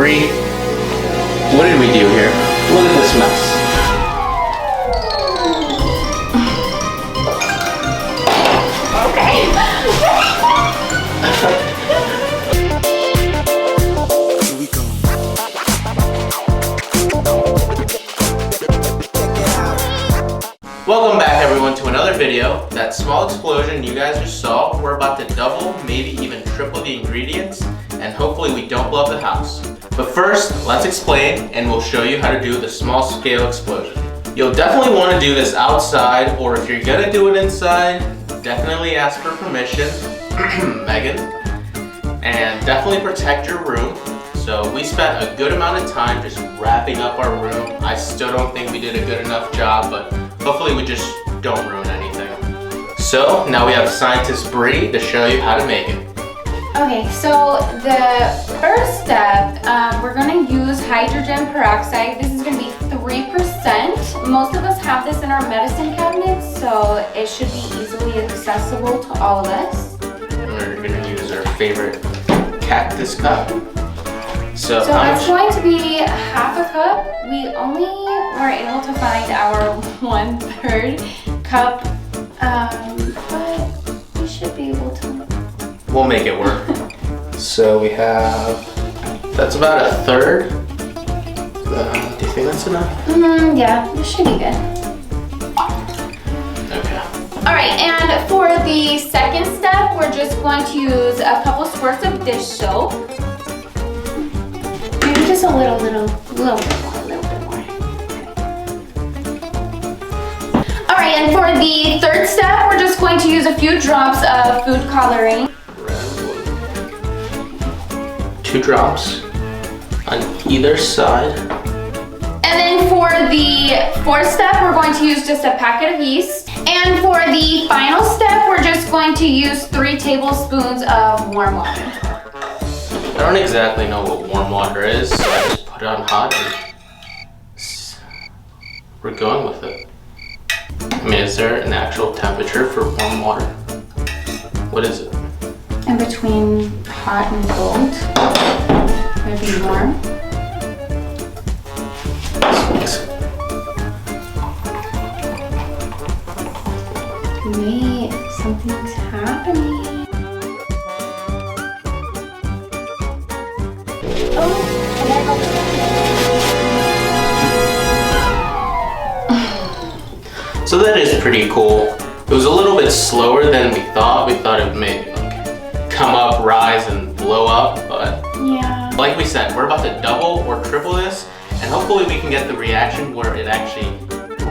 Brie, what did we do here? Look at this mess. Welcome back everyone to another video. That small explosion you guys just saw, we're about to double, maybe even triple the ingredients, and hopefully we don't blow up the house. But first, let's explain and we'll show you how to do the small scale explosion. You'll definitely want to do this outside, or if you're gonna do it inside, definitely ask for permission, Megan, and definitely protect your room. So we spent a good amount of time just wrapping up our room. I still don't think we did a good enough job, but hopefully we just don't ruin anything. So now we have scientist Brie to show you how to make it. Okay, so the first step, we're gonna use hydrogen peroxide. This is gonna be 3%. Most of us have this in our medicine cabinets, so it should be easily accessible to all of us. And we're gonna use our favorite cactus cup. So that's going to be half a cup. We only were able to find our 1/3 cup, but we should be able to. We'll make it work. So we have, that's about a third. Do you think that's enough? Yeah, this should be good. Okay. All right, and for the second step, we're just going to use a couple squirts of dish soap. Maybe just a little bit more. All right, and for the third step, we're just going to use a few drops of food coloring. 2 drops on either side. And then for the fourth step, we're going to use just a packet of yeast. And for the final step, we're just going to use 3 tablespoons of warm water. I don't exactly know what warm water is, so I just put it on hot and we're going with it. I mean, is there an actual temperature for warm water? What is it? In between hot and cold, maybe warm. Wait, something's happening. So that is pretty cool. It was a little bit slower than we thought. We thought it would maybe like come up, rise, and blow up, but yeah. Like we said, we're about to double or triple this, and hopefully we can get the reaction where it actually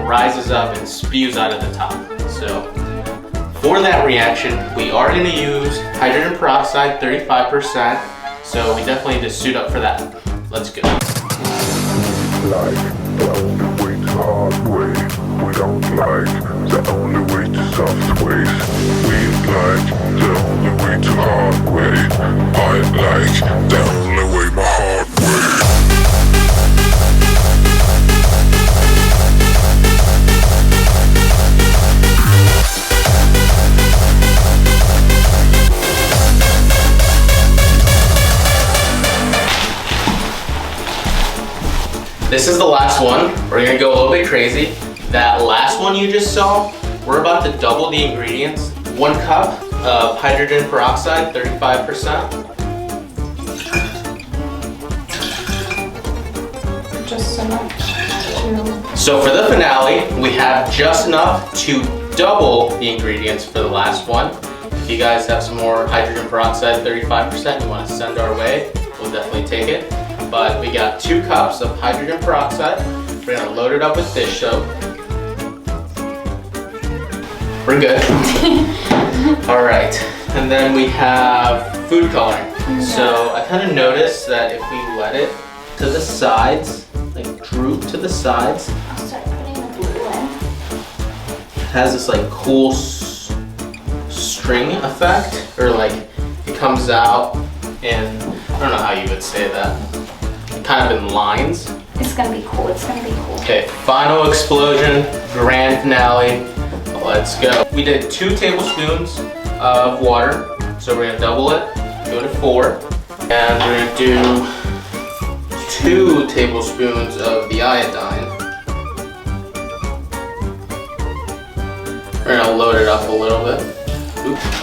rises up and spews out of the top. So for that reaction, we are going to use hydrogen peroxide, 35%. So we definitely need to suit up for that. Let's go. Like the only way to hard way. We don't like the only way to soft ways. We like the only way to hard way. I like the only way, my hard way. This is the last one. We're gonna go a little bit crazy. That last one you just saw, we're about to double the ingredients. 1 cup of hydrogen peroxide, 35%. just so much to... So for the finale, we have just enough to double the ingredients for the last one. If you guys have some more hydrogen peroxide, 35%, you want to send our way, we'll definitely take it. But we got 2 cups of hydrogen peroxide. We're gonna load it up with dish soap. We're good. All right, and then we have food coloring. Yeah. So I kind of noticed that if we let it to the sides, like droop to the sides, I'll start putting the blue in. it has this like cool string effect, or like it comes out in, I don't know how you would say that, kind of in lines. It's gonna be cool, it's gonna be cool. Okay, final explosion, grand finale, let's go. We did 2 tablespoons of water, so we're gonna double it, go to 4, and we're gonna do 2 tablespoons of the iodine. We're gonna load it up a little bit. Oops.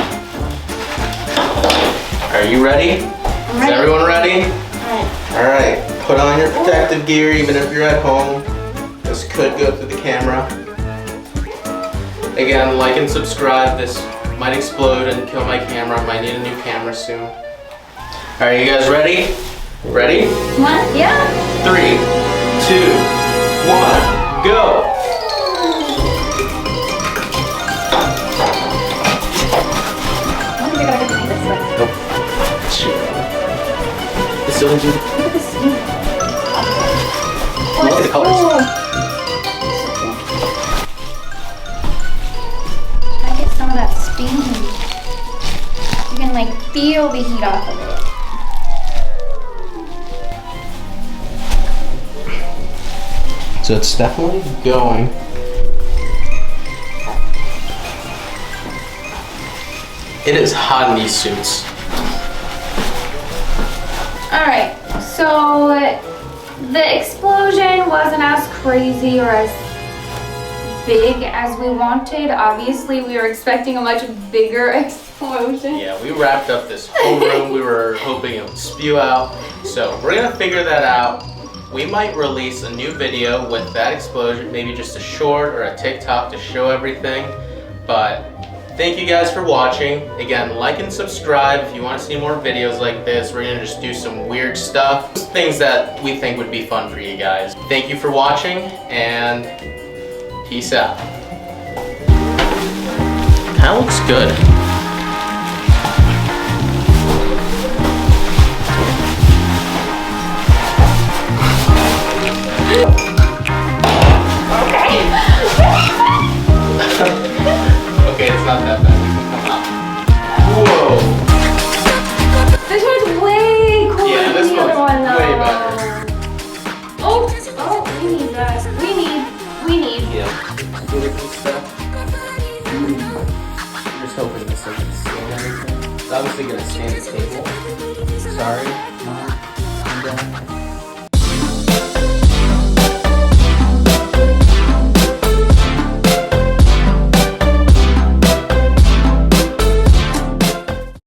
Are you ready? Is everyone ready? Alright, put on your protective gear even if you're at home. This could go through the camera. Again, like and subscribe. This might explode and kill my camera. I might need a new camera soon. Alright, you guys ready? Ready? What? Yeah. 3, 2, 1, go! Nope. Shoot. It's so easy. Look at this steam. Look at the colors. I get some of that steam. You can like feel the heat off of it. So it's definitely going. It is hot in these suits. Alright, so the explosion wasn't as crazy or as big as we wanted. Obviously, we were expecting a much bigger explosion. Yeah, we wrapped up this whole room. We were hoping it would spew out. So we're gonna figure that out. We might release a new video with that explosion, maybe just a short or a TikTok to show everything. But thank you guys for watching. Again, like and subscribe if you want to see more videos like this. We're gonna just do some weird stuff, things that we think would be fun for you guys. Thank you for watching and peace out. That looks good. Okay, it's not that bad. We can come out. Whoa! This one's way cooler Yeah, than this the other one's one though. way better. Oh, we need that. We need. Yeah. Beautiful stuff. I'm just hoping this doesn't stain anything. It's obviously gonna stain the table. Sorry, Mom and Dad.